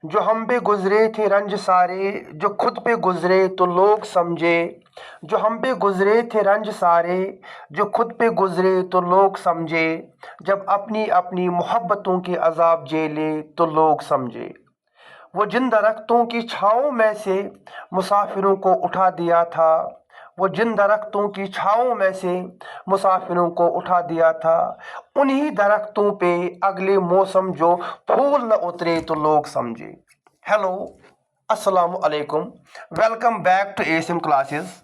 जो हम पे गुजरे थे रंज सारे, जो खुद पे गुजरे तो लोग समझे। जो हम पे गुजरे थे रंज सारे, जो खुद पे गुजरे तो लोग समझे। जब अपनी अपनी मोहब्बतों के अजाब झेले तो लोग समझे। वो जिन दरख्तों की छाँव में से मुसाफिरों को उठा दिया था। वो जिन दरख्तों की छाँव में से मुसाफिरों को उठा दिया था। उन्हीं दरख्तों पे अगले मौसम जो फूल न उतरे तो लोग समझे। हेलो, अस्सलाम वालेकुम। वेलकम बैक टू एसियम classes.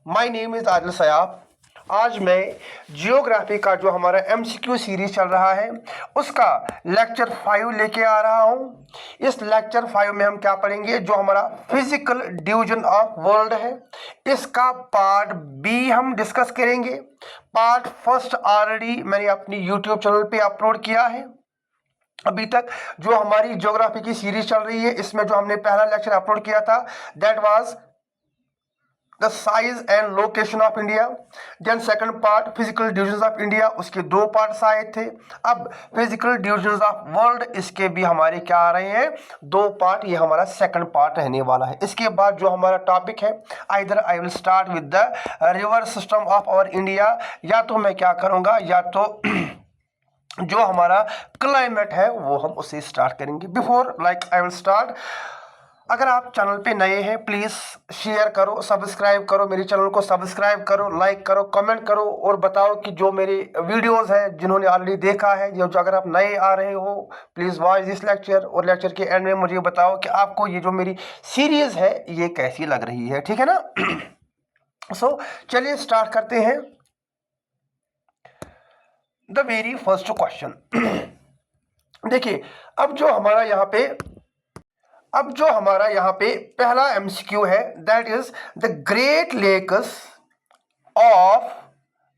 My name is Adil Sayaf. आज मैं जियोग्राफी का जो हमारा एमसीक्यू सीरीज चल रहा है उसका लेक्चर 5 लेके आ रहा हूँ। इस लेक्चर 5 में हम क्या पढ़ेंगे, जो हमारा फिजिकल डिवीजन ऑफ वर्ल्ड है इसका पार्ट बी हम डिस्कस करेंगे। पार्ट फर्स्ट ऑलरेडी मैंने अपनी यूट्यूब चैनल पे अपलोड किया है। अभी तक जो हमारी ज्योग्राफी की सीरीज चल रही है इसमें जो हमने पहला लेक्चर अपलोड किया था that was the size and location of India. Then second part physical divisions of India, उसके 2 पार्ट्स आए थे। अब फिजिकल डिविजन्स ऑफ वर्ल्ड, इसके भी हमारे क्या आ रहे हैं, 2 पार्ट। ये हमारा सेकंड पार्ट रहने वाला है। इसके बाद जो हमारा टॉपिक है either I will start with the river system of our India, या तो मैं क्या करूँगा, या तो जो हमारा क्लाइमेट है वो हम उसे स्टार्ट करेंगे। Before like I will start, अगर आप चैनल पे नए हैं प्लीज़ शेयर करो, सब्सक्राइब करो, मेरे चैनल को सब्सक्राइब करो, लाइक करो, कमेंट करो और बताओ कि जो मेरे वीडियोस हैं जिन्होंने ऑलरेडी देखा है, जो अगर आप नए आ रहे हो प्लीज़ वॉच दिस लेक्चर। और लेक्चर के एंड में मुझे बताओ कि आपको ये जो मेरी सीरीज़ है ये कैसी लग रही है, ठीक है ना। सो चलिए स्टार्ट करते हैं। द वेरी फर्स्ट क्वेश्चन देखिए, अब जो हमारा यहाँ पे पहला एमसीक्यू है that is the great lakes of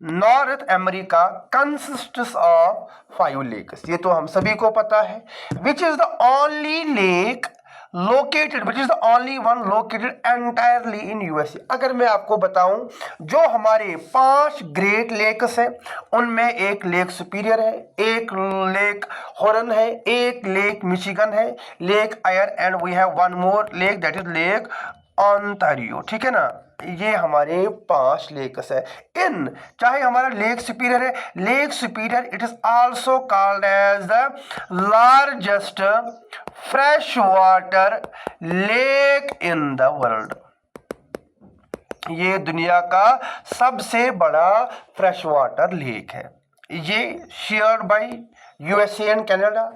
North America consists of 5 lakes. ये तो हम सभी को पता है। Which is the only lake located, which is the only one located entirely in USA. अगर मैं आपको बताऊं, जो हमारे 5 ग्रेट लेक्स हैं उनमें एक लेक सुपीरियर है, एक लेक हॉर्न है, एक लेक मिशिगन है, lake Erie, and we have one more lake that is lake Ontario, ठीक है ना। ये हमारे 5 लेक्स है। इन चाहे हमारा लेक सुपीरियर है, lake Superior it is also called as the largest fresh water lake in the world. ये दुनिया का सबसे बड़ा फ्रेश वाटर लेक है। ये shared by USA and Canada.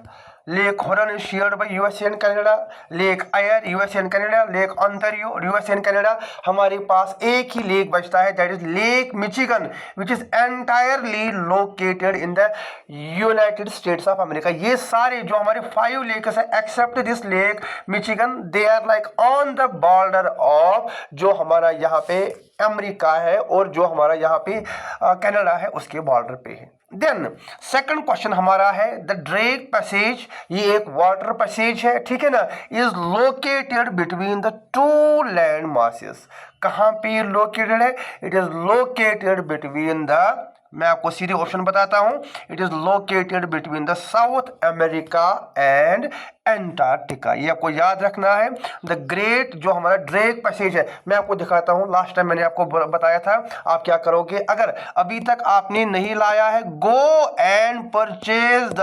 Lake Huron is shared by USA and Canada, lake Erie USA and Canada, lake Ontario USA and Canada। हमारे पास एक ही lake बचता है that is lake Michigan which is entirely located in the United States of America. ये सारे जो हमारे 5 lakes है except this lake Michigan, they are like on the border of जो हमारा यहाँ पे अमेरिका है और जो हमारा यहाँ पे कनाडा है उसके बॉर्डर पे है। देन सेकंड क्वेश्चन हमारा है द ड्रेक पैसेज। ये एक वाटर पैसेज है, ठीक है ना, is located between the 2 land masses. कहाँ पे लोकेटेड है, it is located between the, मैं आपको सीधे ऑप्शन बताता हूं, it is located between the south America and Antarctica. ये आपको याद रखना है। द ग्रेट जो हमारा ड्रेक पैसेज है, मैं आपको दिखाता हूं, लास्ट टाइम मैंने आपको बताया था। आप क्या करोगे, अगर अभी तक आपने नहीं लाया है, go and purchase the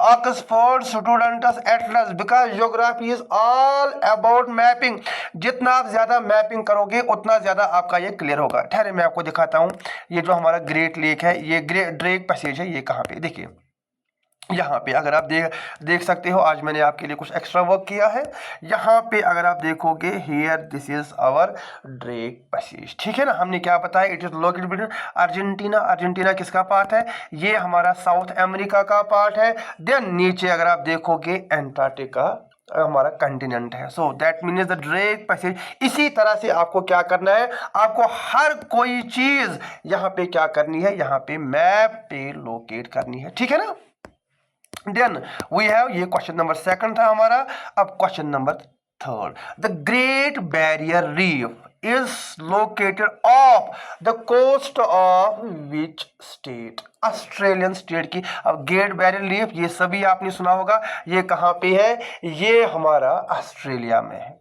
Oxford students Atlas, because geography is all about mapping. जितना आप ज्यादा मैपिंग करोगे उतना ज्यादा आपका ये क्लियर होगा। ठहरे मैं आपको दिखाता हूं, ये जो हमारा ग्रेट लेक है, ये ड्रेक पैसेज है, ये कहाँ पे, देखिए यहाँ पे अगर आप देख सकते हो, आज मैंने आपके लिए कुछ एक्स्ट्रा वर्क किया है। यहाँ पे अगर आप देखोगे, here this is our Drake Passage, ठीक है ना। हमने क्या बताया, it is located between Argentina, Argentina किसका पार्ट है, ये हमारा साउथ अमेरिका का पार्ट है। देन नीचे अगर आप देखोगे एंटार्क्टिका हमारा कंटिनेंट है। So that means the Drake Passage. इसी तरह से आपको क्या करना है, आपको हर कोई चीज यहाँ पे क्या करनी है, यहाँ पे मैप पे लोकेट करनी है, ठीक है ना। देन वी हैव, ये क्वेश्चन नंबर 2 था हमारा। अब question number 3, the great barrier reef is located off the coast of which state? Australian state की। अब ग्रेट बैरियर रीफ ये सभी आपने सुना होगा, ये कहाँ पे है? ये हमारा ऑस्ट्रेलिया में है।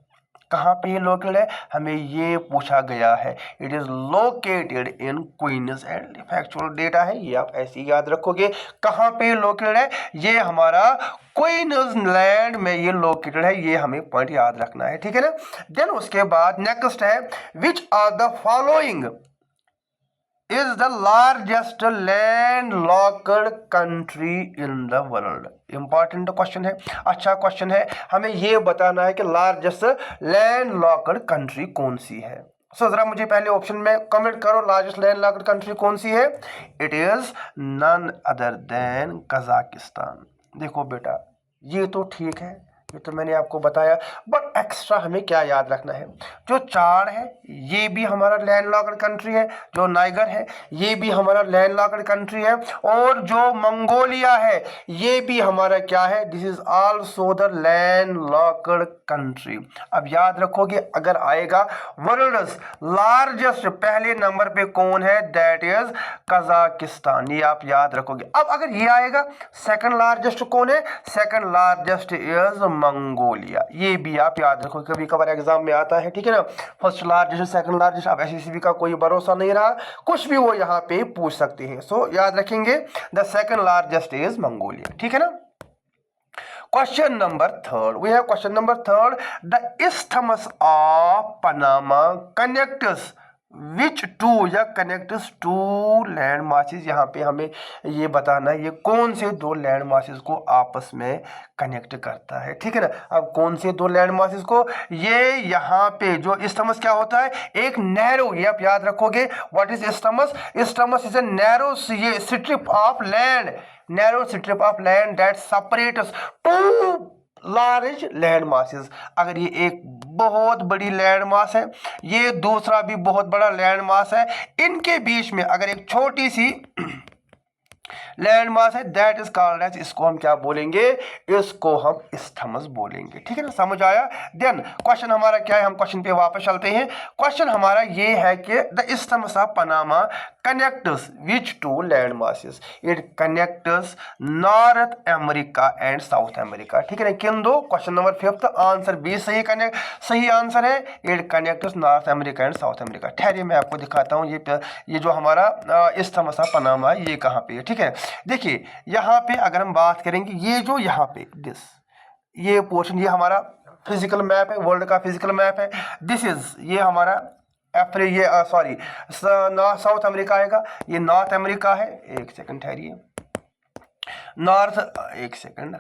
कहाँ पे ये लोकेटेड है? हमें ये पूछा गया है। It is located in Queensland. Factual data है, ये आप ऐसे ही याद रखोगे। कहाँ पे लोकेटेड है? ये हमारा क्वींसलैंड में ये लोकेटेड है, ये हमें पॉइंट याद रखना है, ठीक है ना। देन उसके बाद नेक्स्ट है, which are the following is the largest landlocked country in the world? Important question है, अच्छा क्वेश्चन है। हमें ये बताना है कि लार्जेस्ट लैंडलॉक्ड कंट्री कौन सी है। सो जरा मुझे पहले ऑप्शन में कमेंट करो, लार्जेस्ट लैंडलॉक्ड कंट्री कौन सी है? It is none other than Kazakhstan. देखो बेटा, ये तो ठीक है, ये तो मैंने आपको बताया, बट एक्स्ट्रा हमें क्या याद रखना है? जो चाड है ये भी हमारा लैंडलॉक्ड कंट्री है, जो नाइगर है ये भी हमारा लैंडलॉक्ड कंट्री है, और जो मंगोलिया है ये भी हमारा क्या है? This is also the landlocked country. अब याद रखोगे, अगर आएगा वर्ल्ड्स लार्जेस्ट पहले नंबर पे कौन है? दैट इज कजाकिस्तान, ये आप याद रखोगे। अब अगर ये आएगा सेकंड लार्जेस्ट कौन है? सेकंड लार्जेस्ट इज मंगोलिया, ये भी आप याद रखो, कभी कभार एग्जाम में आता है, ठीक है ना। फर्स्ट लार्जेस्ट, सेकंड लार्जेस्ट, अब एसएससी का कोई भरोसा नहीं रहा, कुछ भी वो यहाँ पे पूछ सकते हैं। सो याद रखेंगे, the second largest is Mongolia, ठीक है ना। Question number third, we have question number third, the isthmus of Panama connects which two या कनेक्ट्स टू लैंड मासेस? यहाँ पे हमें ये बताना है, ये कौन से दो लैंड मासेस को आपस में कनेक्ट करता है, ठीक है ना। अब कौन से दो लैंड मासेस को? ये यहाँ पे जो इस्थमस क्या होता है? एक नैरो, ये आप याद रखोगे, what is isthmus? Isthmus is a narrow strip of land, narrow strip of land that separates two large land masses. अगर ये एक बहुत बड़ी लैंड मास है, ये दूसरा भी बहुत बड़ा लैंड मास है, इनके बीच में अगर एक छोटी सी लैंड मास है, दैट इज कॉल्ड एज, इसको हम क्या बोलेंगे? इसको हम इस्थमस बोलेंगे, ठीक है ना। समझ आया? देन क्वेश्चन हमारा क्या है? हम क्वेश्चन पे वापस चलते हैं। क्वेश्चन हमारा ये है कि the isthmus of Panama connects which two land masses? It connects north America and south America, ठीक है ना। किन दो? Question number fifth, answer B सही आंसर है, इट connects north America and south अमेरिका। ठहरिए मैं आपको दिखाता हूँ, ये जो हमारा इस्थमस ऑफ पनामा है, ये कहाँ पे है, ठीक है। देखिए यहाँ पे अगर हम बात करेंगे, ये जो यहाँ पे ये पोर्शन, ये हमारा फिजिकल मैप है, वर्ल्ड का फिजिकल मैप है। दिस इज, ये हमारा ये सॉरी साउथ अमेरिका आएगा, ये नॉर्थ अमेरिका है। एक सेकंड ठहरिए, नॉर्थ, एक second,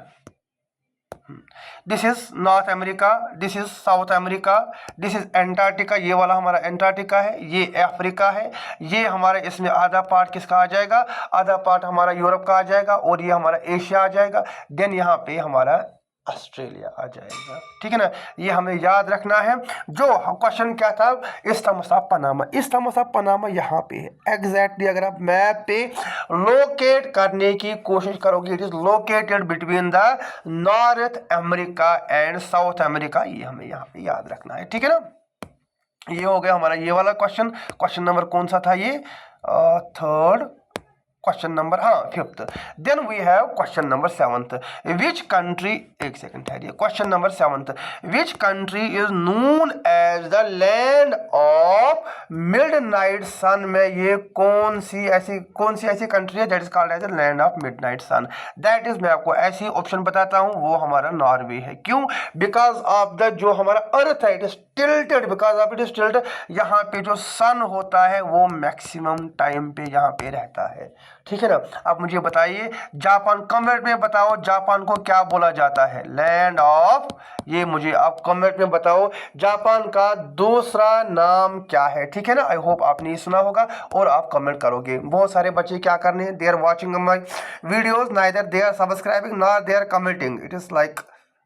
this is north America, this is south America, this is Antarctica, ये वाला हमारा एंटार्क्टिका है, ये अफ्रीका है, ये हमारा, इसमें आधा पार्ट किसका आ जाएगा? आधा पार्ट हमारा यूरोप का आ जाएगा, और ये हमारा एशिया आ जाएगा। देन यहाँ पे हमारा ऑस्ट्रेलिया आ जाएगा, ठीक है ना। ये हमें याद रखना है। जो क्वेश्चन क्या था? Isthmus of Panama, isthmus of Panama यहाँ पे है एग्जैक्टली। अगर आप मैप पे लोकेट करने की कोशिश करोगे, it is located between the North America and south America, ये हमें यहाँ पे याद रखना है, ठीक है ना। ये हो गया हमारा ये वाला क्वेश्चन। क्वेश्चन नंबर कौन सा था? ये थर्ड, क्वेश्चन नंबर, हाँ, fifth. Then we have question number seventh, which country, एक सेकंड ठहरिए, question number seventh, which country is known as the land of midnight sun? में ये कौन सी ऐसी कंट्री है that is called as the land of midnight sun? That is, मैं आपको ऐसी ऑप्शन बताता हूँ, वो हमारा नॉर्वे है। क्यों? बिकॉज ऑफ द जो हमारा अर्थ है, it is tilted, because of it is tilted, यहाँ पे जो सन होता है वो मैक्सिमम टाइम पे यहाँ पे रहता है, ठीक है ना। अब मुझे बताइए, जापान, कमेंट में बताओ, जापान को क्या बोला जाता है? लैंड ऑफ, ये मुझे आप कमेंट में बताओ, जापान का दूसरा नाम क्या है, ठीक है ना। आई होप आपने सुना होगा और आप कमेंट करोगे। बहुत सारे बच्चे क्या करने हैं, they are watching my videos, neither they are subscribing nor they are commenting. It is like,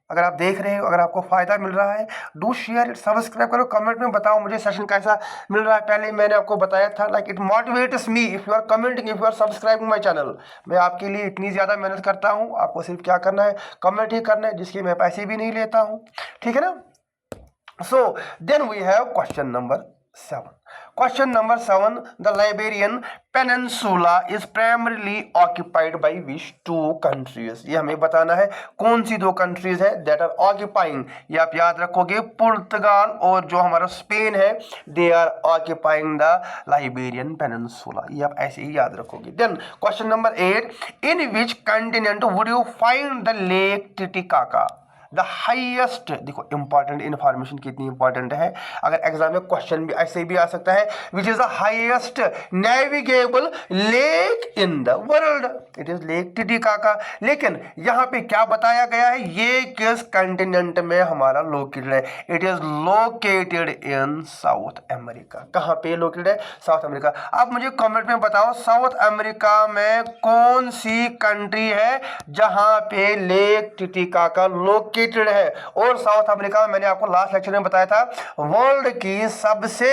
अगर आप देख रहे हो, अगर आपको फायदा मिल रहा है, डू शेयर इट, सब्सक्राइब करो, कमेंट में बताओ मुझे सेशन कैसा मिल रहा है। पहले मैंने आपको बताया था, like it motivates me if you are commenting, if you are subscribing my channel. मैं आपके लिए इतनी ज़्यादा मेहनत करता हूँ, आपको सिर्फ क्या करना है, कमेंट ही करना है, जिसके मैं पैसे भी नहीं लेता हूँ, ठीक है ना। So then we have question number 7. Question number 7. The Liberian Peninsula is primarily occupied by which two countries? ये हमें बताना है कौन सी दो कंट्रीज है that are occupying. ये आप याद रखोगे, पुर्तगाल और जो हमारा स्पेन है, they are occupying the Liberian Peninsula. ये आप ऐसे ही याद रखोगे. Then question number 8. In which continent would you find the Lake Titicaca? The highest, देखो इंपॉर्टेंट इन्फॉर्मेशन कितनी इंपॉर्टेंट है, अगर एग्जाम में क्वेश्चन भी ऐसे भी आ सकता है. Which is the highest navigable lake in the world? It is lake Titicaca. लेकिन यहाँ पे क्या बताया गया है, ये किस कंटिनेंट में हमारा लोकेटेड है? It is located in south America. कहाँ पे लोकेटेड है? South America. आप मुझे कमेंट में बताओ साउथ अमेरिका में कौन सी कंट्री है जहां पे लेक टिटिकाका लोकेटेड है. और साउथ अमेरिका में मैंने आपको लास्ट लेक्चर में बताया था वर्ल्ड की सबसे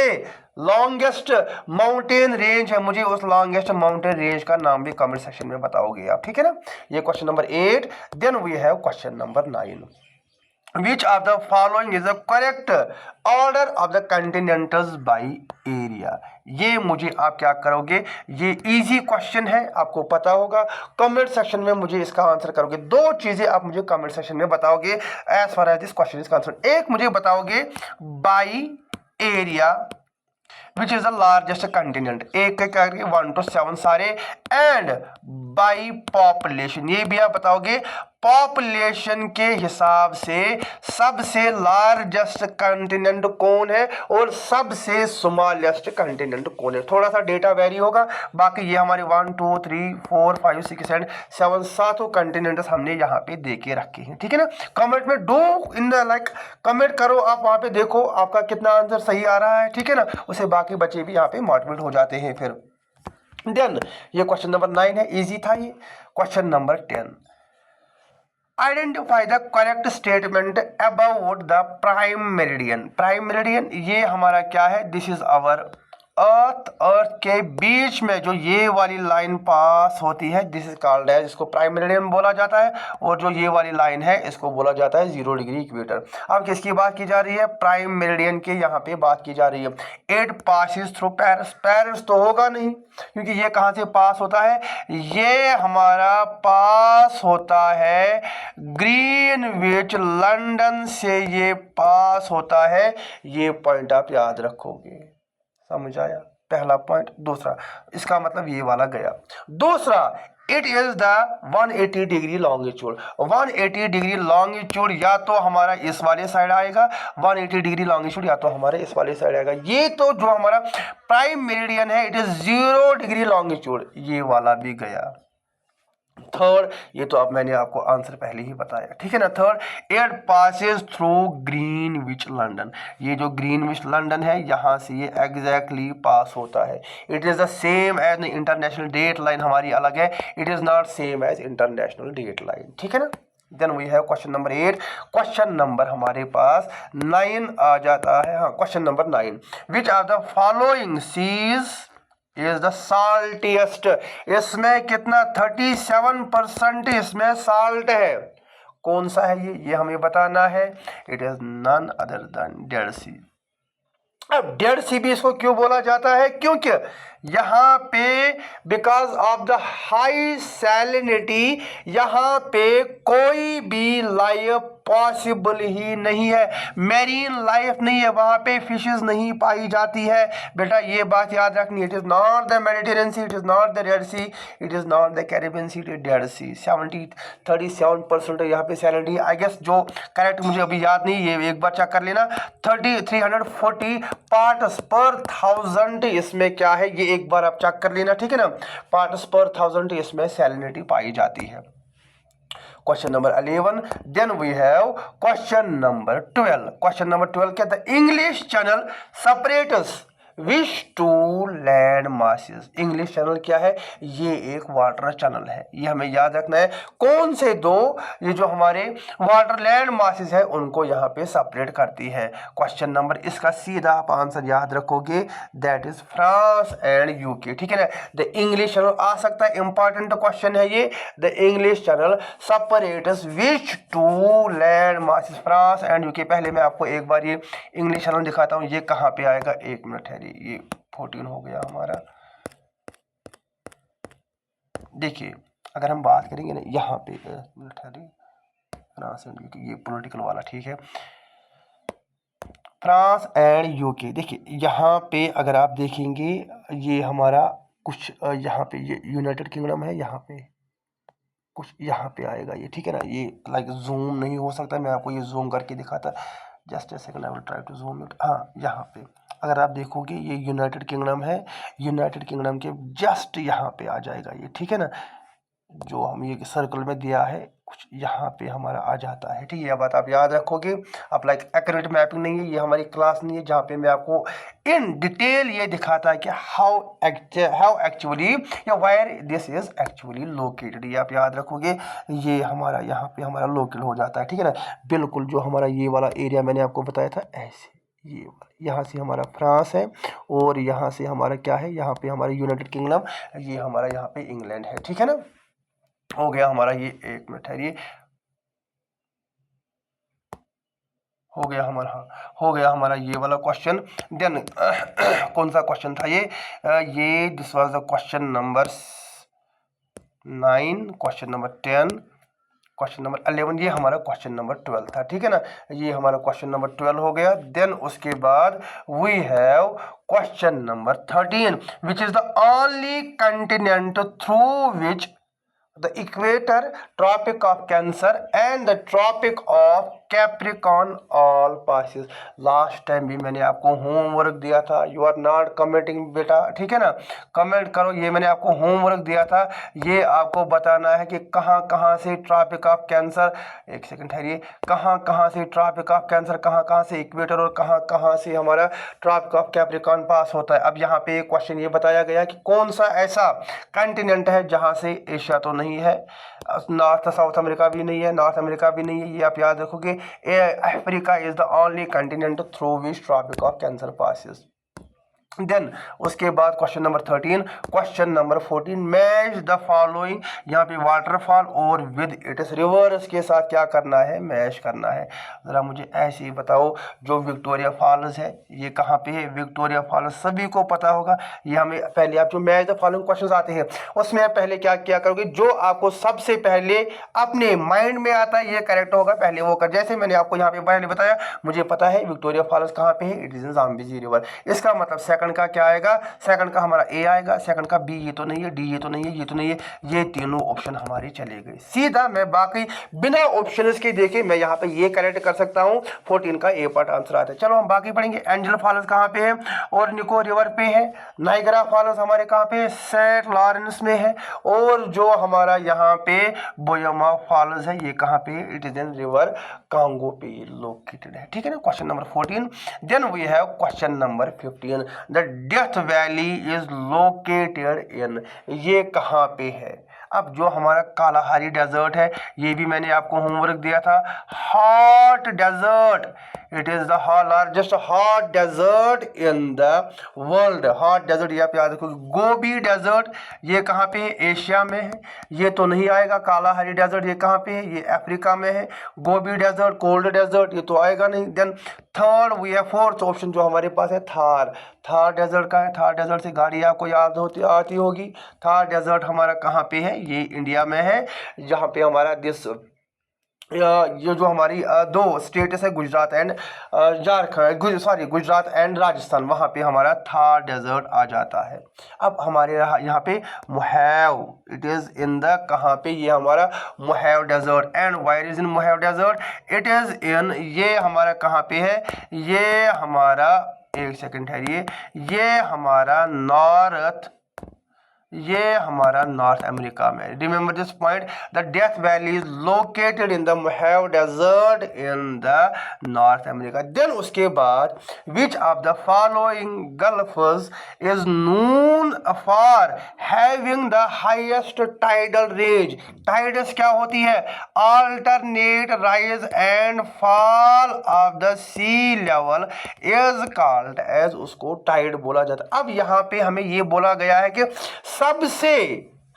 लॉन्गेस्ट माउंटेन रेंज है. मुझे उस लॉन्गेस्ट माउंटेन रेंज का नाम भी कमेंट सेक्शन में बताओगे आप, ठीक है ना. ये question number 8. Then we have question number 9. Which of the following is the correct order of the continents by area? ये मुझे आप क्या करोगे, ये इजी क्वेश्चन है, आपको पता होगा. कमेंट सेक्शन में मुझे इसका आंसर करोगे. दो चीजें आप मुझे कमेंट सेक्शन में बताओगे as far as this question is concern. एक मुझे बताओगे by area which is the largest continent, एक करके 1 to 7 सारे, एंड बाई पॉपुलेशन, ये भी आप बताओगे पॉपुलेशन के हिसाब से सबसे लार्जेस्ट कंटिनेंट कौन है और सबसे स्मॉलेस्ट कंटिनेंट कौन है. थोड़ा सा डेटा वेरी होगा, बाकी ये हमारे 1 2 3 4 5 6 एंड 7 सातों कंटिनेंट्स हमने यहाँ पे दे के रखे हैं, ठीक है ना. कमेंट में do in the like comment करो, आप वहाँ पे देखो आपका कितना आंसर सही आ रहा है, ठीक है ना. उससे बाकी बच्चे भी यहाँ पे मोटिवेट हो जाते हैं फिर. देन ये क्वेश्चन नंबर 9 है, इजी था ये. Question number 10. Identify the correct statement about the prime meridian. Prime meridian ये हमारा क्या है, दिस इज आवर अर्थ के बीच में जो ये वाली लाइन पास होती है, दिस इज कॉल्ड है, जिसको प्राइम मेरिडियन बोला जाता है. और जो ये वाली लाइन है इसको बोला जाता है 0 डिग्री इक्वेटर. अब किसकी बात की जा रही है, प्राइम मेरिडियन के यहाँ पे बात की जा रही है. It passes through Paris. Paris तो होगा नहीं क्योंकि ये कहाँ से पास होता है, ये हमारा पास होता है ग्रीनविच, लंदन से ये पास होता है. ये पॉइंट आप याद रखोगे, समझ आया पहला पॉइंट. दूसरा इसका मतलब ये वाला गया. दूसरा it is the 180 degree longitude. 180 degree longitude या तो हमारा इस वाले साइड आएगा, 180 डिग्री लॉन्गिट्यूड या तो हमारे इस वाले साइड आएगा. ये तो जो हमारा प्राइम मेरिडियन है इट इज 0 डिग्री लॉन्गिट्यूड, ये वाला भी गया. थर्ड ये तो अब मैंने आपको आंसर पहले ही बताया, ठीक है ना. Third it passes through Greenwich London. ये जो ग्रीनविच लंदन है यहाँ से ये एग्जैक्टली पास होता है. It is the same as international date line, हमारी अलग है. It is not same as international date line, ठीक है ना. Then we have question number 8. Question number हमारे पास 9 आ जाता है. हाँ, question number 9. Which are the following seas is the saltiest. इसमें कितना 37% इसमें साल्ट है. कौन सा है ये हमें बताना है. It is none other than Dead Sea. अब डेड सी भी इसको क्यों बोला जाता है, क्योंकि यहाँ पे because of the high salinity यहाँ पे कोई भी लाइफ पॉसिबल ही नहीं है. मेरीन लाइफ नहीं है वहाँ पे, फिशेस नहीं पाई जाती है. बेटा ये बात याद रखनी. It is not the Mediterranean Sea, it is not the Red Sea, it is not the Caribbean Sea, it is Dead Sea. 37% यहाँ पे सैलिनिटी. आई गेस जो करेक्ट मुझे अभी याद नहीं, ये एक बार चेक कर लेना. 340 पार्ट्स पर 1000 इसमें क्या है, ये एक बार आप चेक कर लेना, ठीक है ना. पार्ट्स पर 1000 इसमें सैलिनिटी पाई जाती है. Question number 11. Then we have question number 12. Question number 12 क्या था, English Channel separates which two land masses. English Channel क्या है? ये एक वाटर चैनल है, ये हमें याद रखना है। कौन से दो? ये जो हमारे वाटर लैंड मासेस है उनको यहाँ पे सेपरेट करती है। क्वेश्चन नंबर इसका सीधा आप आंसर याद रखोगे, that is France and UK. ठीक है ना। द इंग्लिश चैनल आ सकता है, इंपॉर्टेंट क्वेश्चन है ये। The English Channel separates which two land masses, France and UK. पहले मैं आपको एक बार ये इंग्लिश चैनल दिखाता हूँ, ये कहाँ पे आएगा। एक मिनट है, ये 14 हो गया हमारा। देखिए अगर हम बात करेंगे ना यहाँ पे, फ्रांस एंड यूके, ये पॉलिटिकल वाला, ठीक है। फ्रांस एंड यूके, देखिए यहाँ पे अगर आप देखेंगे ये हमारा कुछ यहाँ पे ये यूनाइटेड किंगडम है, यहाँ पे कुछ यहाँ पे आएगा ये, ठीक है ना। ये लाइक जूम नहीं हो सकता, मैं आपको ये जूम करके दिखाता। Just a second, I will try to zoom it. हाँ, यहाँ पे अगर आप देखोगे ये यूनाइटेड किंगडम है, यूनाइटेड किंगडम के जस्ट यहाँ पे आ जाएगा ये, ठीक है ना। जो हम ये सर्कल में दिया है कुछ यहाँ पे हमारा आ जाता है, ठीक है। यह बात आप याद रखोगे। आप लाइक एक्यूरेट मैपिंग नहीं है, ये हमारी क्लास नहीं है जहाँ पे मैं आपको इन डिटेल ये दिखाता है कि हाउ एक्चुअली या wire this is actually located. ये आप याद रखोगे, ये हमारा यहाँ पे हमारा लोकेट हो जाता है, ठीक है ना। बिल्कुल जो हमारा ये वाला एरिया मैंने आपको बताया था ऐसे, ये यहाँ से हमारा फ्रांस है और यहाँ से हमारा क्या है, यहाँ पे हमारा यूनाइटेड किंगडम, ये हमारा यहाँ पे इंग्लैंड है, ठीक है ना। हो गया हमारा ये, एक मिनट है, ये हो गया हमारा, हाँ हो गया हमारा ये वाला क्वेश्चन। देन कौन सा क्वेश्चन था ये this was the question number 9, question number 10, question number 11, ये हमारा क्वेश्चन नंबर 12 था, ठीक है ना। ये हमारा क्वेश्चन नंबर 12 हो गया। देन उसके बाद we have question number 13, which is the only continent through which the equator, tropic of Cancer and the tropic of Capricorn all passes। Last time भी मैंने आपको होमवर्क दिया था, यू आर नॉट कमेंटिंग बेटा, ठीक है ना। कमेंट करो, ये मैंने आपको होमवर्क दिया था। ये आपको बताना है कि कहाँ कहाँ से ट्रॉपिक ऑफ कैंसर, एक सेकंड ठहरिए, कहाँ कहाँ से ट्रॉपिक ऑफ कैंसर, कहाँ कहाँ से इक्वेटर और कहाँ कहाँ से हमारा ट्रॉपिक ऑफ कैप्रिकॉर्न पास होता है। अब यहाँ पे एक क्वेश्चन ये बताया गया कि कौन सा ऐसा कंटिनेंट है जहाँ से एशिया तो नहीं है, नॉर्थ साउथ अमेरिका भी नहीं है, नॉर्थ अमेरिका भी नहीं है, ये आप याद रखोगे। Africa is the only continent through which Tropic of Cancer passes. Then उसके बाद question number 13, question number 14, match the following. यहाँ पे वाटरफॉल और विद इट्स रिवर्स के साथ क्या करना है, मैच करना है। ज़रा मुझे ऐसे ही बताओ, जो विक्टोरिया फॉल्स है ये कहाँ पे है? विक्टोरिया फॉल्स सभी को पता होगा। ये हमें पहले आप जो मैच द फॉलोइंग क्वेश्चन आते हैं उसमें पहले क्या क्या करोगे, जो आपको सबसे पहले अपने माइंड में आता है ये करेक्ट होगा, पहले वो कर। जैसे मैंने आपको यहाँ पे पहले बताया, मुझे पता है विक्टोरिया फॉल्स कहाँ पे है, it is in Zambezi river. इसका मतलब सेकंड का क्या आएगा, सेकंड का हमारा ए आएगा, सेकंड का बी ये तो नहीं है, डी ये तो नहीं है, ये तो नहीं है, ये तीनों ऑप्शन हमारे चले गए सीधा। मैं बाकी बिना ऑप्शंस के देखे मैं यहाँ पे ये करेक्ट कर सकता हूँ, 14 का ए पार्ट आंसर आता है। चलो हम बाकी पढ़ेंगे। एंजल फॉल्स कहाँ पे है, और निको रिवर पे है। नाइगरा फॉल्स हमारे कहाँ पे, सेंट लॉरेंस में है। और जो हमारा यहाँ पे बोयमा फॉल्स है ये कहाँ पे, it is in river Congo पे लोकेटेड है, ठीक है ना। Question number 14। Then we have question number 15, the Death Valley is located in, ये कहाँ पे है। अब जो हमारा कालाहारी डेजर्ट है ये भी मैंने आपको होमवर्क दिया था, hot desert, it is the largest hot desert in the world. Hot desert ये आप याद रखोगे। गोबी डेजर्ट ये कहाँ पे है, एशिया में है, ये तो नहीं आएगा। कालाहारी डेजर्ट ये कहाँ पे है, ये अफ्रीका में है। गोबी डेजर्ट, कोल्ड डेजर्ट ये तो आएगा नहीं। देन थर्ड वी है, फोर्थ ऑप्शन जो हमारे पास है थार। थार डेजर्ट का है, थार डेजर्ट से गाड़ी आपको याद होती आती होगी। थार डेजर्ट हमारा कहाँ पे है, ये इंडिया में है, जहाँ पे हमारा दिस ये जो हमारी दो स्टेट्स है, Gujarat and Jharkhand, sorry Gujarat and Rajasthan, वहाँ पे हमारा थार डेजर्ट आ जाता है। अब हमारे यहाँ पे Mojave, it is in the कहाँ पे, ये हमारा Mojave desert. And where is in Mojave desert, it is in, ये हमारा कहाँ पे है, ये हमारा, एक सेकंड ठहरिए, ये हमारा नॉर्थ ये हमारा नॉर्थ अमेरिका में। Remember this point, the Death Valley is located in the Mojave desert in the North America. Then उसके बाद which of the following gulfs is known for having the highest tidal range. Tides क्या होती है? Alternate rise and fall of the sea level is called as, उसको tide बोला जाता है। अब यहाँ पे हमें ये बोला गया है कि सबसे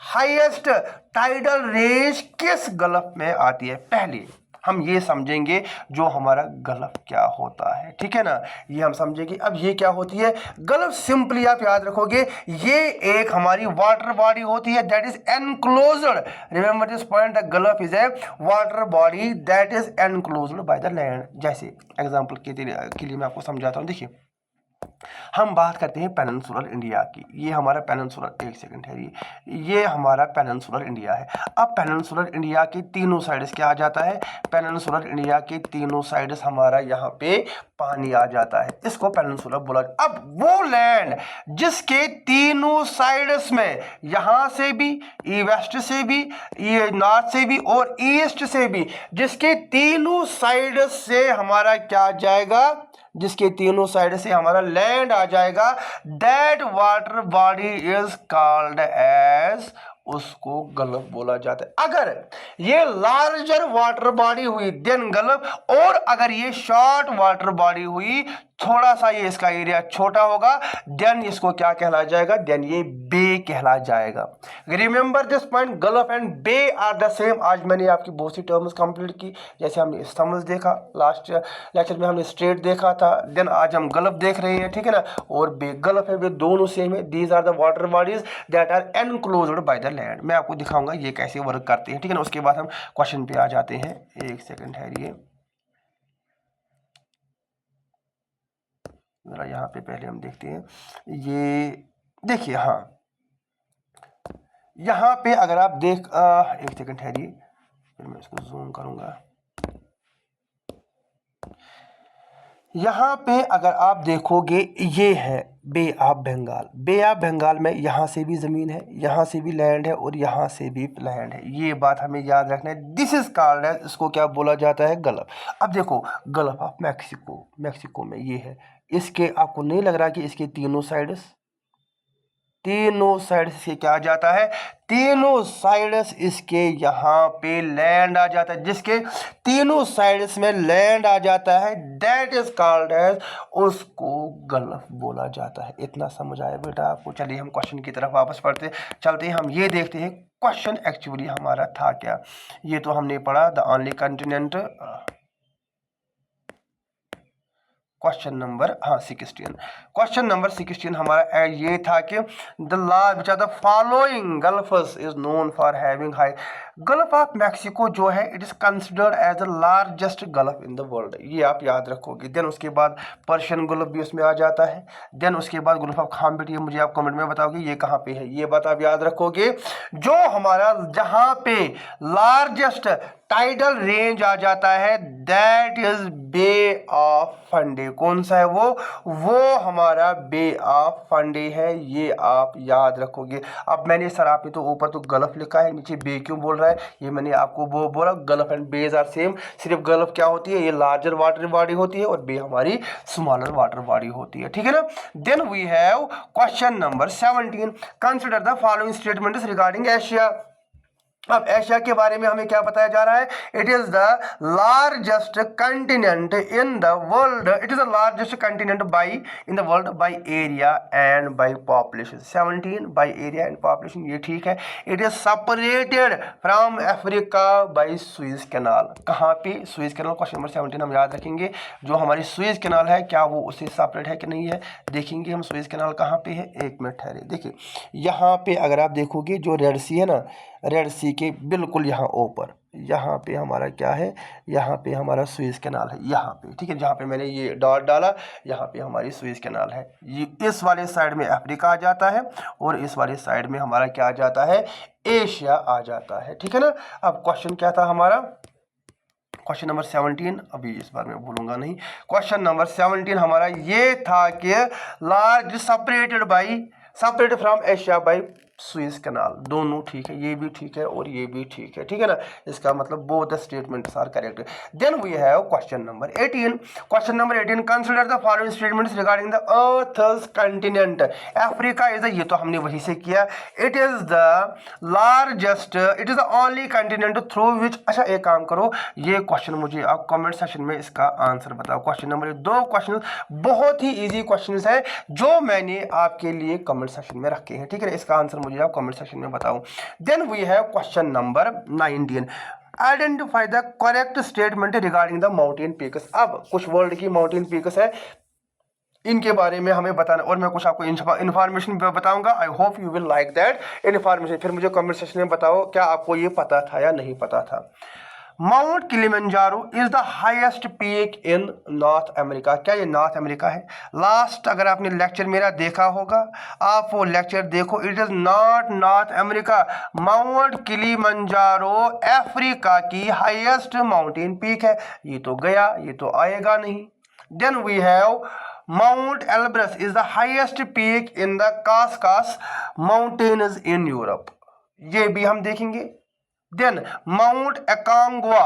हाईएस्ट टाइडल रेंज किस गल्फ में आती है। पहले हम ये समझेंगे जो हमारा गल्फ क्या होता है, ठीक है ना, ये हम समझेंगे। अब ये क्या होती है गल्फ? सिंपली आप याद रखोगे, ये एक हमारी वाटर बॉडी होती है that is enclosed. Remember this point, the gulf is a water body that is enclosed by the land. जैसे एग्जांपल के लिए मैं आपको समझाता हूँ। देखिए, हम बात करते हैं पेनिनसुलर इंडिया की। ये हमारा पेनिनसुलर, एक सेकंड है, ये हमारा पेनिनसुलर इंडिया है। अब पेनिनसुलर इंडिया की तीनों साइड्स क्या आ जाता है? पेनिनसुलर इंडिया की तीनों साइड्स हमारा यहाँ पे पानी आ जाता है, इसको पेनिनसुलर बोला। अब वो लैंड जिसके तीनों साइड्स में, यहाँ से भी, वेस्ट से भी, नॉर्थ से भी और ईस्ट से भी, जिसके तीनों साइड से हमारा क्या आ जाएगा? जिसके तीनों साइड से हमारा लैंड आ जाएगा, that water body is called as, उसको गल्फ बोला जाता है। अगर ये लार्जर वाटर बॉडी हुई देन गल्फ, और अगर ये शॉर्ट वाटर बॉडी हुई, थोड़ा सा ये इसका एरिया छोटा होगा, देन इसको क्या कहला जाएगा? देन ये बे कहला जाएगा। Remember this point, gulf and bay are the same. आज मैंने आपकी बहुत सी टर्म्स कंप्लीट की, जैसे हमने इस्तमस देखा, लास्ट लेक्चर में हमने स्ट्रेट देखा था, देन आज हम गल्फ देख रहे हैं, ठीक है ना, और बे। गल्फ है, वे दोनों सेम है। These are the water bodies that are enclosed by the land. मैं आपको दिखाऊंगा ये कैसे वर्क करते हैं, ठीक है ना। उसके बाद हम क्वेश्चन पे आ जाते हैं। एक सेकंड ठहरिए, जरा यहाँ पे पहले हम देखते हैं। ये देखिए, हाँ, यहाँ पे अगर आप एक सेकंड ठहरिए, फिर मैं इसको जूम करूंगा। यहाँ पे अगर आप देखोगे, ये है Bay of Bengal. Bay of Bengal में यहाँ से भी ज़मीन है, यहाँ से भी लैंड है, और यहाँ से भी लैंड है। ये बात हमें याद रखना है। दिस इज कॉल्ड है, इसको क्या बोला जाता है? गल्फ। अब देखो, गल्फ ऑफ मैक्सिको, मैक्सिको में ये है। इसके आपको नहीं लग रहा कि इसके तीनों साइड्स से क्या आ जाता है? तीनों साइड्स इसके यहाँ पे लैंड आ जाता है। जिसके तीनों साइड्स में लैंड आ जाता है, दैट इज कॉल्ड एज, उसको गल्फ बोला जाता है। इतना समझ आया बेटा आपको? चलिए हम क्वेश्चन की तरफ वापस पढ़ते चलते हैं। हम ये देखते हैं क्वेश्चन एक्चुअली हमारा था क्या। ये तो हमने पढ़ा, the only continent, question number 16। Question number 16 हमारा ये था कि the which are the following gulfs is known for having high. Gulf of Mexico जो है, it is considered as the largest gulf in the world. ये आप याद रखोगे। देन उसके बाद पर्शियन गल्फ भी उसमें आ जाता है। देन उसके बाद गल्फ ऑफ खाम्बिट, ये मुझे आप कमेंट में बताओगे ये कहाँ पे है, ये बात आप याद रखोगे। जो हमारा जहाँ पे लार्जेस्ट टाइडल रेंज आ जाता है, दैट इज बे ऑफ फंडे। कौन सा है वो हमारा बे ऑफ फंडे है। ये आप याद रखोगे। अब मैंने सर आपने तो ऊपर तो गल्फ लिखा है, नीचे बे क्यों बोल रहा है? ये मैंने आपको वो बोला, gulf and bays are same. सिर्फ गल्फ क्या होती है? ये लार्जर वाटर बॉडी होती है, और बे हमारी स्मॉलर वाटर बॉडी होती है, ठीक है ना। Then we have question number 17, consider the following statements regarding Asia. अब एशिया के बारे में हमें क्या बताया जा रहा है? It is the largest continent in the world. It is the largest continent by in the world by area and by population. 17 by area and population, ये ठीक है। It is separated from Africa by Suez Canal. कहाँ पे? Suez canal. Question number 17 हम याद रखेंगे। जो हमारी सुएज कैनाल है, क्या वो उससे सेपरेट है कि नहीं है, देखेंगे हम। सुएज कैनाल कहाँ पे है? एक मिनट ठहरे, देखिए यहाँ पे अगर आप देखोगे, जो रेड सी है ना, रेड सी के बिल्कुल यहाँ ऊपर, यहाँ पे हमारा क्या है? यहाँ पे हमारा सुएज कैनाल है, यहाँ पे, ठीक है। जहाँ पे मैंने ये डॉट डाला, यहाँ पे हमारी सुएज कैनाल है। ये इस वाले साइड में अफ्रीका आ जाता है, और इस वाले साइड में हमारा क्या आ जाता है? एशिया आ जाता है, ठीक है ना। अब क्वेश्चन क्या था हमारा? क्वेश्चन नंबर 17, अभी इस बार मैं भूलूंगा नहीं। क्वेश्चन नंबर 17 हमारा ये था कि large separated from Asia by Suez Canal, दोनों ठीक है, ये भी ठीक है और ये भी ठीक है, ठीक है ना। इसका मतलब both the statements are correct. Then we have question number 18। Question number 18, consider the following statements regarding the earth's continent. Africa is the, ये तो हमने वही से किया, it is the largest, it is the only continent through which. अच्छा एक काम करो, ये क्वेश्चन मुझे आप कमेंट सेक्शन में इसका आंसर बताओ। क्वेश्चन नंबर, दो क्वेश्चन बहुत ही इजी क्वेश्चन है जो मैंने आपके लिए कमेंट सेक्शन में रखे हैं, ठीक है। इसका आंसर मुझे आप कमेंट सेक्शन में बताओ। Then we have question number 19, identify the correct statement regarding the mountain peaks. अब कुछ वर्ल्ड की माउंटेन पीक्स है, इनके बारे में हमें बताना, और मैं कुछ आपको इन्फॉर्मेशन बताऊंगा। आई hope you will like that information. फिर मुझे कमेंट सेक्शन में बताओ क्या आपको ये पता था या नहीं पता था। Mount Kilimanjaro is the highest peak in north America. क्या ये नॉर्थ अमेरिका है? लास्ट अगर आपने लेक्चर मेरा देखा होगा, आप वो लेक्चर देखो। It is not North America. Mount Kilimanjaro Africa की हाईएस्ट माउंटेन पीक है। ये तो गया, ये तो आएगा नहीं। Then we have Mount Elbrus is the highest peak in the Caucasus mountains in Europe. ये भी हम देखेंगे। Then Mount Aconcagua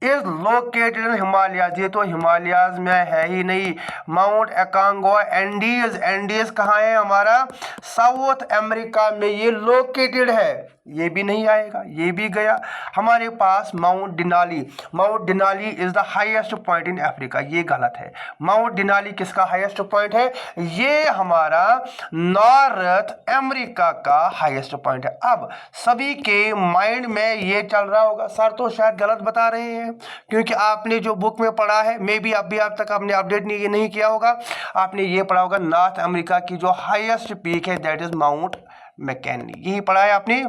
is located in Himalayas। ये तो हिमालयाज में है ही नहीं। माउंट एकांगवा, एंडीज, एंडीज कहाँ है? हमारा साउथ अमेरिका में ये लोकेटेड है। ये भी नहीं आएगा, ये भी गया। हमारे पास Mount Denali, Mount Denali is the highest point in Africa. ये गलत है। माउंट डिनाली किसका हाईएस्ट पॉइंट है? ये हमारा नॉर्थ अमेरिका का हाईएस्ट पॉइंट है। अब सभी के माइंड में ये चल रहा होगा, सर तो शायद गलत बता रहे हैं, क्योंकि आपने जो बुक में पढ़ा है, मे बी अभी आप तक आपने अपडेट नहीं किया होगा। आपने ये पढ़ा होगा नॉर्थ अमेरिका की जो हाईएस्ट पीक है दैट इज माउंट मैककिनली। यही पढ़ा है आपने,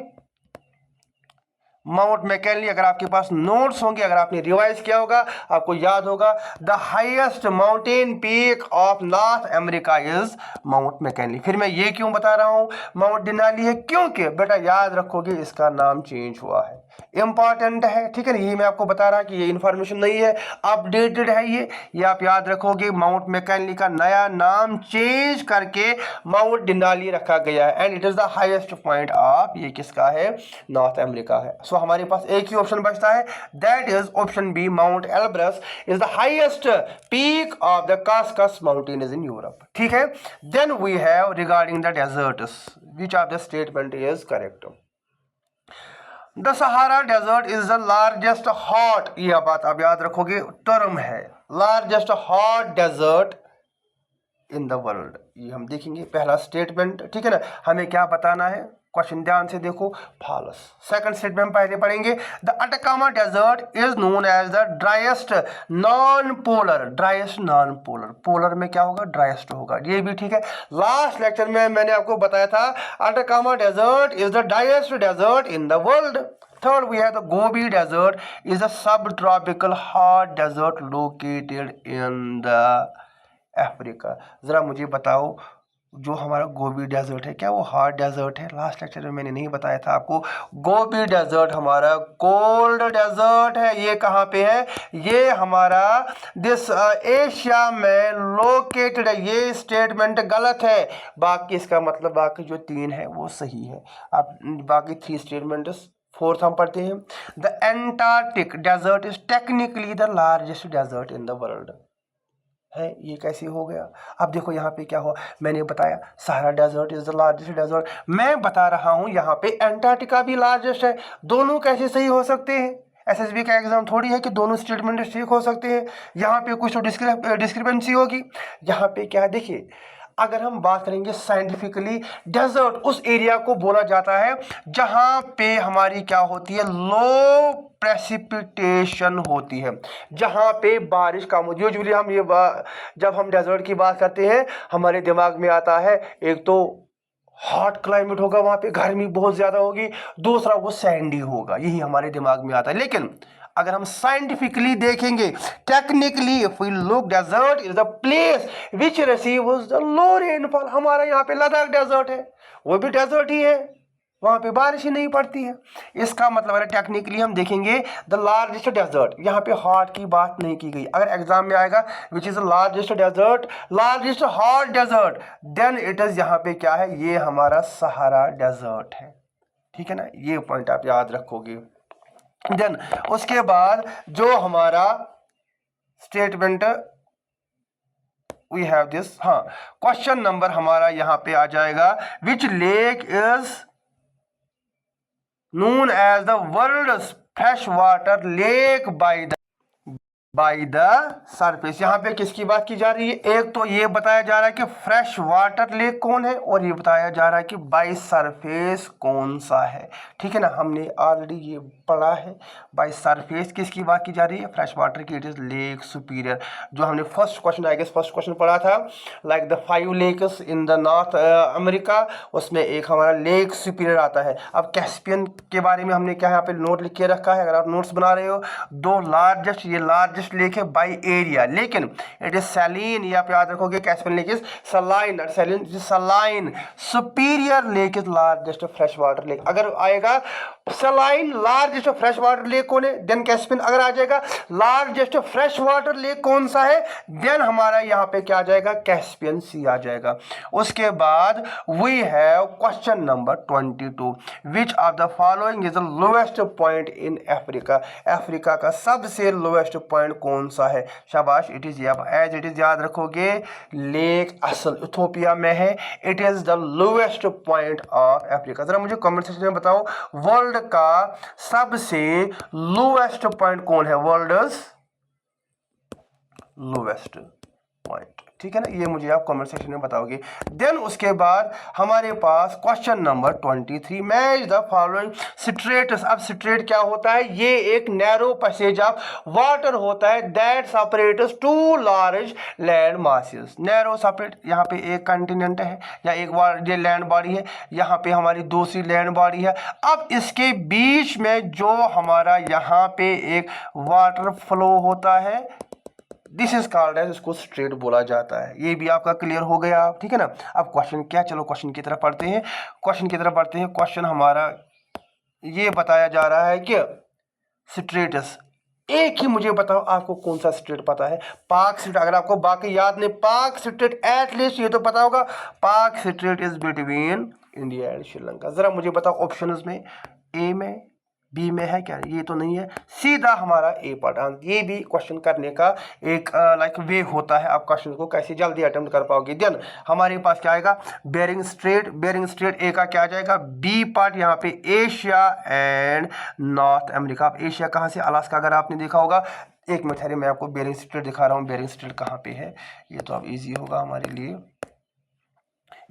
माउंट मैककिनली। अगर आपके पास नोट्स होंगे, अगर आपने रिवाइज किया होगा, आपको याद होगा the highest mountain peak of North America is Mount McKinley. फिर मैं ये क्यों बता रहा हूं माउंट डिनाली है? क्योंकि बेटा याद रखोगे इसका नाम चेंज हुआ है, इंपॉर्टेंट है, ठीक है ना। यही मैं आपको बता रहा कि ये इन्फॉर्मेशन नहीं है, अपडेटेड है ये आप याद रखोगे। माउंट मैककिनली का नया नाम चेंज करके माउंट डिनाली रखा गया है and it is the highest point of, ये किसका है? नॉर्थ अमेरिका है। सो हमारे पास एक ही ऑप्शन बचता है, that is option B, Mount Elbrus is the highest peak of the Caucasus mountains in Europe, ठीक है। Then we have regarding the deserts, which of the statement is correct? The Sahara desert is the largest hot, यह बात आप याद रखोगे, term है, largest hot desert in the world. ये हम देखेंगे पहला स्टेटमेंट, ठीक है ना। हमें क्या बताना है? क्वेश्चन ध्यान से देखो, फॉल्स। सेकंड स्टेटमेंट पहले पढ़ेंगे, the Atacama Desert is known as the driest non polar, driest non polar, polar में क्या होगा? ड्राइएस्ट होगा, ये भी ठीक है। लास्ट लेक्चर में मैंने आपको बताया था Atacama Desert is the driest desert in the world. Third we have the Gobi Desert is the subtropical hot desert located in the Africa. जरा मुझे बताओ, जो हमारा गोबी डेजर्ट है क्या वो हॉट डेजर्ट है? लास्ट लेक्चर में मैंने नहीं बताया था आपको, गोबी डेजर्ट हमारा कोल्ड डेजर्ट है। ये कहाँ पे है? ये हमारा दिस एशिया में लोकेटेड है। ये स्टेटमेंट गलत है, बाकी इसका मतलब बाकी जो तीन है वो सही है। अब बाकी थ्री स्टेटमेंट, फोर्थ हम पढ़ते हैं, the Antarctic desert is technically the largest desert in the world है। ये कैसे हो गया? अब देखो यहाँ पे क्या हुआ, मैंने बताया Sahara desert is the largest desert, मैं बता रहा हूँ यहाँ पे एंटार्क्टिका भी लार्जेस्ट है। दोनों कैसे सही हो सकते हैं? एसएसबी का एग्जाम थोड़ी है कि दोनों स्टेटमेंट ठीक हो सकते हैं। यहाँ पे कुछ तो डिस्क्रिपेंसी होगी। यहाँ पे क्या है देखिए, अगर हम बात करेंगे साइंटिफिकली, डेजर्ट उस एरिया को बोला जाता है जहाँ पे हमारी क्या होती है? लो प्रेसिपिटेशन होती है, जहाँ पे बारिश कम होती है। यूजुअली हम ये जब हम डेजर्ट की बात करते हैं हमारे दिमाग में आता है एक तो हॉट क्लाइमेट होगा, वहाँ पे गर्मी बहुत ज़्यादा होगी, दूसरा वो सैंडी होगा, यही हमारे दिमाग में आता है। लेकिन अगर हम साइंटिफिकली देखेंगे, technically if we look, desert is the place which receives the low rainfall. हमारा यहाँ पे लद्दाख डेजर्ट है, वो भी डेजर्ट ही है, वहां पे बारिश ही नहीं पड़ती है। इसका मतलब है टेक्निकली हम देखेंगे द लार्जेस्ट डेजर्ट, यहाँ पे हॉट की बात नहीं की गई। अगर एग्जाम में आएगा which is the largest desert, largest hot desert, then it is यहाँ पे क्या है, ये हमारा सहारा डेजर्ट है। ठीक है ना, ये पॉइंट आप याद रखोगे। देन उसके बाद जो हमारा स्टेटमेंट वी हैव दिस, हाँ, क्वेश्चन नंबर हमारा यहाँ पे आ जाएगा, which lake is known as the world's freshwater lake by the surface. यहाँ पे किसकी बात की जा रही है, एक तो ये बताया जा रहा है कि फ्रेश वाटर लेक कौन है, और ये बताया जा रहा है कि बाय सरफेस कौन सा है। ठीक है ना, हमने ऑलरेडी ये पढ़ा है। बाय सरफेस किसकी बात की जा रही है, फ्रेश वाटर की, इट इज लेक सुपीरियर। जो हमने first question, I guess first question पढ़ा था, like the 5 lakes in the North America, उसमें एक हमारा लेक सुपीरियर आता है। अब कैस्पियन के बारे में हमने क्या यहाँ पे नोट लिख के रखा है, अगर आप नोट्स बना रहे हो, दो लार्जेस्ट, ये लार्जेस्ट लेक है बाय एरिया, लेकिन इट इज सैलिन, ये आप याद रखोगे, Caspian lake is saline, saline saline, Superior lake is largest fresh water lake. अगर आएगा saline largest fresh water lake कौन है, देन कैस्पियन। अगर आ जाएगा लार्जेस्ट फ्रेश वाटर लेक कौन सा है, देन हमारा यहाँ पे क्या आ जाएगा, कैस्पियन सी आ जाएगा। उसके बाद we have question number 22, which of the following is the lowest point in Africa, Africa का सबसे लोएस्ट पॉइंट कौन सा है। शाबाश, it is as it is याद रखोगे, लेक असल इथोपिया में है, it is the lowest point of Africa. जरा मुझे कमेंट सेक्शन में बताओ, वर्ल्ड का सबसे लोएस्ट पॉइंट कौन है, वर्ल्ड लोएस्ट पॉइंट। ठीक है ना, ये मुझे आप कमेंट सेक्शन में बताओगे। देन उसके बाद हमारे पास question number 23, match the following straits. अब स्ट्रेट क्या होता है, ये एक नैरो पैसेज ऑफ वाटर होता है that separates two large land masses. Narrow separate, यहाँ पे एक कंटिनेंट है या एक ये लैंड बॉडी है, यहाँ पे हमारी दूसरी लैंड बॉडी है। अब इसके बीच में जो हमारा यहाँ पे एक वाटर फ्लो होता है, दिस इज कॉल्ड एज, इसको स्ट्रेट बोला जाता है। ये भी आपका क्लियर हो गया, ठीक है ना। अब क्वेश्चन क्या, चलो क्वेश्चन की तरफ पढ़ते हैं, क्वेश्चन की तरफ पढ़ते हैं। क्वेश्चन हमारा ये बताया जा रहा है कि स्ट्रेटस, एक ही मुझे बताओ आपको कौन सा स्ट्रेट पता है, पाक स्ट्रेट। अगर आपको बाकी याद नहीं, पाक स्ट्रेट एटलीस्ट ये तो पता होगा, पाक straight is between India and Sri Lanka. जरा मुझे बताओ ऑप्शंस में, ए में, बी में है क्या, ये तो नहीं है, सीधा हमारा ए पार्ट। ये भी क्वेश्चन करने का एक लाइक वे होता है, आप क्वेश्चन को कैसे जल्दी अटेम्प्ट कर पाओगे। देन हमारे पास क्या आएगा, Bering Strait, Bering Strait A का क्या आ जाएगा, बी पार्ट, यहाँ पे एशिया एंड नॉर्थ अमेरिका। अब एशिया कहाँ से, अलास्का, अगर आपने देखा होगा। एक मिनट ठहरिए, मैं आपको बेरिंग स्ट्रेट दिखा रहा हूँ, बेरिंग स्ट्रेट कहाँ पे है, ये तो अब ईजी होगा हमारे लिए।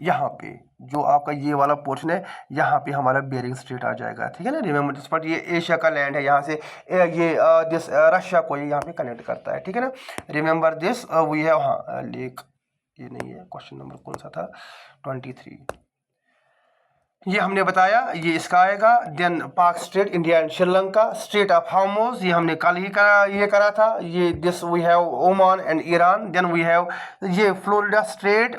यहाँ पे जो आपका ये वाला पोर्शन है, यहाँ पे हमारा बेरिंग स्ट्रेट आ जाएगा, ठीक है ना। रिमेंबर दिस पार्ट, ये एशिया का लैंड है, यहाँ से ये दिस रशिया को ये यहाँ पे कनेक्ट करता है, ठीक है ना। रिमेंबर दिस वी हैव, हाँ लेक, ये नहीं है, क्वेश्चन नंबर कौन सा था, 23, ये हमने बताया, ये इसका आएगा। Then Palk strait, India and Sri Lanka, strait of Hormuz, ये हमने कल ही करा था, ये this we have Oman and Iran. Then we have ये Florida strait,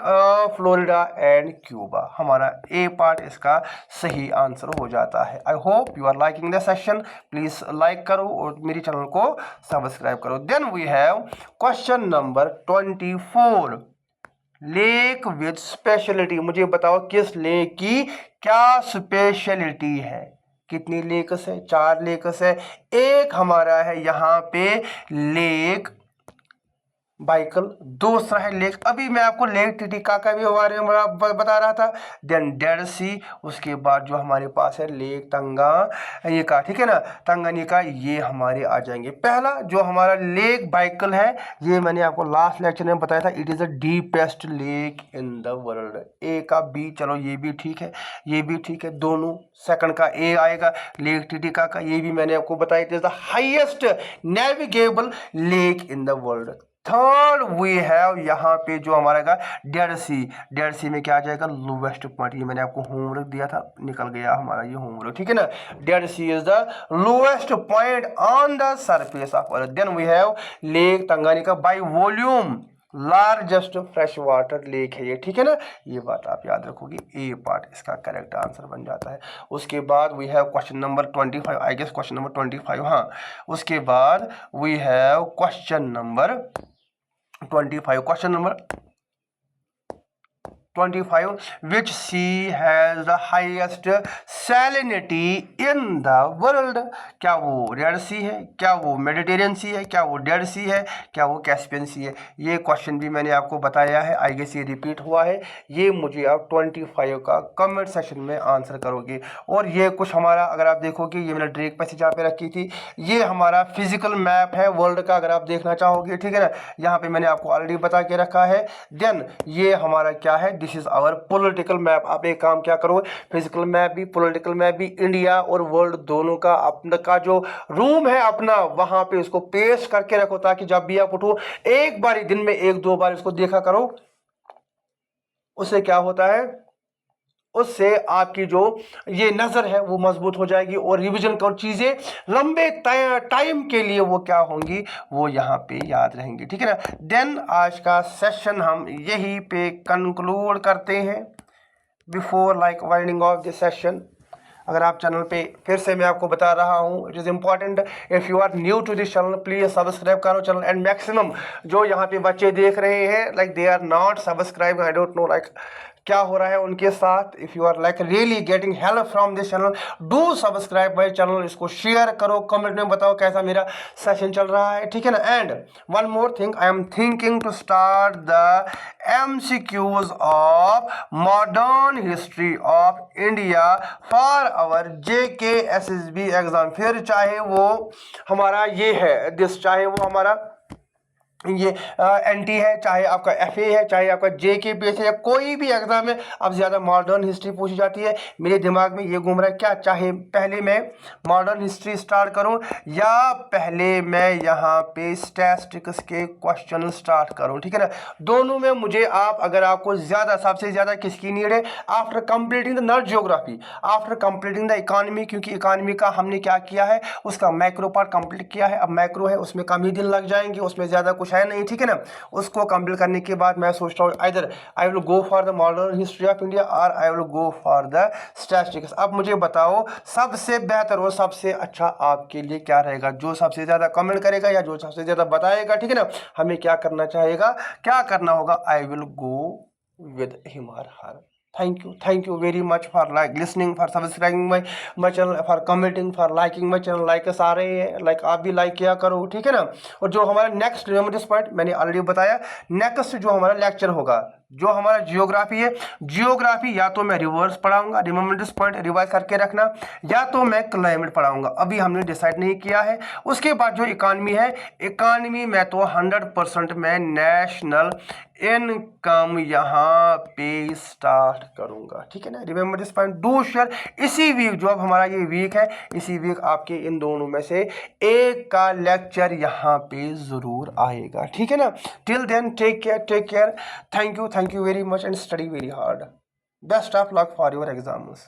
Florida and Cuba. हमारा ए पार्ट इसका सही आंसर हो जाता है। I hope you are liking the session, please like करो और मेरे चैनल को सब्सक्राइब करो। Then we have question number 24, lake with speciality. मुझे बताओ किस लेक की क्या स्पेशलिटी है। कितनी लेक्स है, 4 लेक्स है। एक हमारा है यहाँ पे लेक बाइकल, दूसरा है लेक, अभी मैं आपको लेक टिटिकाका भी बारे में बता रहा था। देन डेड सी, उसके बाद जो हमारे पास है लेक तंगानिका, ठीक है ना, तंगानिका, ये हमारे आ जाएंगे। पहला जो हमारा लेक बाइकल है, ये मैंने आपको लास्ट लेक्चर में बताया था, it is the deepest lake in the world. A का बी, चलो ये भी ठीक है, ये भी ठीक है, दोनों। सेकंड का ए आएगा, लेक टिटिकाका, ये भी मैंने आपको बताया, it is the highest navigable lake in the world. Third we have यहाँ पे जो हमारा डेड सी, डेड सी में क्या आ जाएगा, लोवेस्ट पॉइंट। ये मैंने आपको होमवर्क दिया था, निकल गया हमारा ये होमवर्क, ठीक है ना। Dead Sea is the lowest point on the surface of earth. Then we have lake Tanganyika by volume, largest fresh water lake है ये, ठीक है ना, ये बात आप याद रखोगे, ए पार्ट इसका करेक्ट आंसर बन जाता है। उसके बाद we have question number 25, I guess question number 25, हाँ, उसके बाद we have question number 25, question number 25, which sea has the highest salinity in the world? क्या वो रेड सी है, क्या वो मेडिटेरियन सी है, क्या वो डेड सी है, क्या वो कैस्पियन सी है? ये क्वेश्चन भी मैंने आपको बताया है, आई गेस ये रिपीट हुआ है। ये मुझे आप 25 का कमेंट सेक्शन में आंसर करोगे। और ये कुछ हमारा, अगर आप देखोगे, ये मैंने ड्रेक पैसेज यहाँ पे रखी थी, ये हमारा फिजिकल मैप है वर्ल्ड का, अगर आप देखना चाहोगे, ठीक है ना, यहाँ पे मैंने आपको ऑलरेडी बता के रखा है। देन ये हमारा क्या है, this is our political map. आप एक काम क्या करो, फिजिकल मैप भी, पॉलिटिकल मैप भी, इंडिया और वर्ल्ड दोनों का अपना का जो रूम है अपना, वहां पे उसको पेस्ट करके रखो, ताकि जब भी आप उठो एक बार ही दिन में 1-2 बार इसको देखा करो। उससे क्या होता है, उससे आपकी जो ये नज़र है वो मजबूत हो जाएगी, और रिवीजन कर चीज़ें लंबे टाइम के लिए वो क्या होंगी, वो यहाँ पे याद रहेंगी, ठीक है ना। देन आज का सेशन हम यही पे कंक्लूड करते हैं। Before like winding of this session, अगर आप चैनल पे, फिर से मैं आपको बता रहा हूँ, it is important, if you are new to this channel please subscribe करो चैनल। एंड मैक्सिमम जो यहाँ पे बच्चे देख रहे हैं, like they are not subscribe, I don't know like क्या हो रहा है उनके साथ। If you are like really getting help from this channel, do subscribe my channel, इसको शेयर करो, कमेंट में बताओ कैसा मेरा सेशन चल रहा है, ठीक है ना। And one more thing, I am thinking to start the MCQs of modern history of India for our JK SSB exam. फिर चाहे वो हमारा ये है दिस, चाहे वो हमारा ये NT है, चाहे आपका FA है, चाहे आपका JKPS है, या कोई भी एग्जाम है, अब ज़्यादा मॉडर्न हिस्ट्री पूछी जाती है। मेरे दिमाग में ये घूम रहा है, क्या चाहे पहले मैं मॉडर्न हिस्ट्री स्टार्ट करूं, या पहले मैं यहाँ पे स्टैटिस्टिक्स के क्वेश्चन स्टार्ट करूं, ठीक है ना। दोनों में मुझे आप, अगर आपको ज़्यादा, सबसे ज़्यादा किसकी नीड है, after completing the not geography, after completing the economy, क्योंकि इकानमी का हमने क्या किया है, उसका मैक्रो पार्ट कंप्लीट किया है। अब मैक्रो है, उसमें कम ही दिन लग जाएंगे, उसमें ज़्यादा कुछ है नहीं, ठीक है ना। उसको कंप्लीट करने के बाद मैं सोचता हूँ either I will go for the modern history of India और I will go for the statistics. अब मुझे बताओ सबसे बेहतर और सबसे अच्छा आपके लिए क्या रहेगा, जो सबसे ज़्यादा कमेंट करेगा या जो सबसे ज़्यादा बताएगा, ठीक है ना। हमें क्या करना चाहेगा, क्या करना होगा, आई will go with him or her. Thank you very much for like listening, for subscribing my channel, for commenting, for liking my channel। Likes आ रहे हैं, लाइक आप भी लाइक किया करो, ठीक है ना। और जो हमारा नेक्स्ट, रिमेंबर दिस पॉइंट, मैंने ऑलरेडी बताया, नेक्स्ट जो हमारा लेक्चर होगा, जो हमारा जियोग्राफी है, जियोग्राफी या तो मैं रिवर्स पढ़ाऊंगा, रिमेंबर दिस पॉइंट, रिवाइज करके रखना, या तो मैं क्लाइमेट पढ़ाऊंगा, अभी हमने डिसाइड नहीं किया है। उसके बाद जो इकानमी है, इकानमी में तो 100% मैं नेशनल इनकम यहाँ पे स्टार्ट करूंगा, ठीक है ना। Remember this point, do share. इसी वीक, जो अब हमारा ये वीक है, इसी वीक आपके इन दोनों में से एक का लेक्चर यहाँ पे जरूर आएगा, ठीक है ना। Till then take care, thank you very much and study very hard. Best of luck for your exams.